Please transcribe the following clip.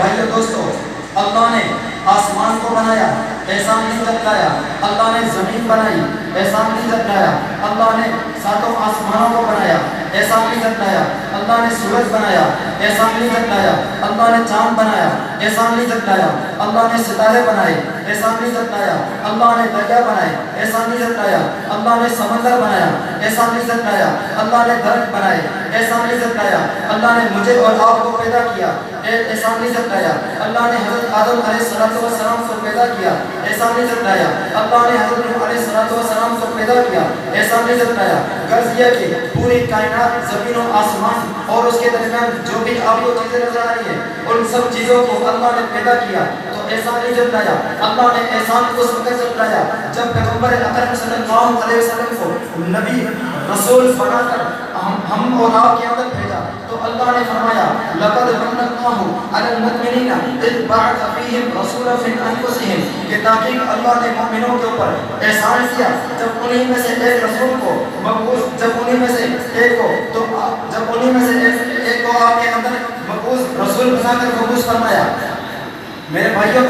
بھائیو دوستو، اللہ نے آسمان کو بنایا، احسان نہیں جتلایا۔ اللہ نے زمین بنائی، احسان نہیں جتلایا۔ اللہ نے ساتوں آسمانوں کو بنایا، احسان نہیں جتلایا۔ اللہ نے سورج بنایا، احسان نہیں جتلایا۔ اللہ نے چاند بنایا، احسان نہیں جتلایا۔ اللہ نے ستارے بنائے، احسان نہیں جتلایا۔ اللہ نے دریا بنائے، احسان نہیں جتلایا۔ اللہ نے سمندر بنایا، احسان نہیں جتلایا۔ اللہ نے درخت بنائے، احسان نہیں جتلایا۔ اللہ نے مجھے اور آپ کو پیدا کیا، احسان نہیں جتلایا۔ اللہ نے حضرت آدم علیہ السلام کو پیدا کیا، احسان نہیں جتلایا۔ اللہ نے حضرت نوح علیہ السلام کو پیدا کیا، احسان نہیں جتلایا۔ غرض یہ کہ پوری کائنات، زمین و آسمان اور اس کے درمیان جو بھی آپ کو چیزیں نظر آ رہی ہیں، ان سب چیزوں کو اللہ نے پیدا کیا تو احسان نہیں جتلایا۔ اللہ نے احسان اس وقت جتلایا جب پیغمبر اکرم صلی اللہ علیہ وسلم کو نبی رسول بنا کر ہم اور آپ کے اندر بھیجا تو اللہ نے فرمایا لقد من اللہ علی المؤمنین اذ بعث فیہم رسولا من انفسہم، کہ تحقیق اللہ نے مومنوں کے اوپر احسان کیا جب انہی میں سے ایک رسول کو مبعوث، جب انہی میں سے ایک کو تو جب انہی میں سے ایک کو آپ کے اندر مبعوث رسول بنا کر مبعوث فرمایا۔ میرے بھائیوں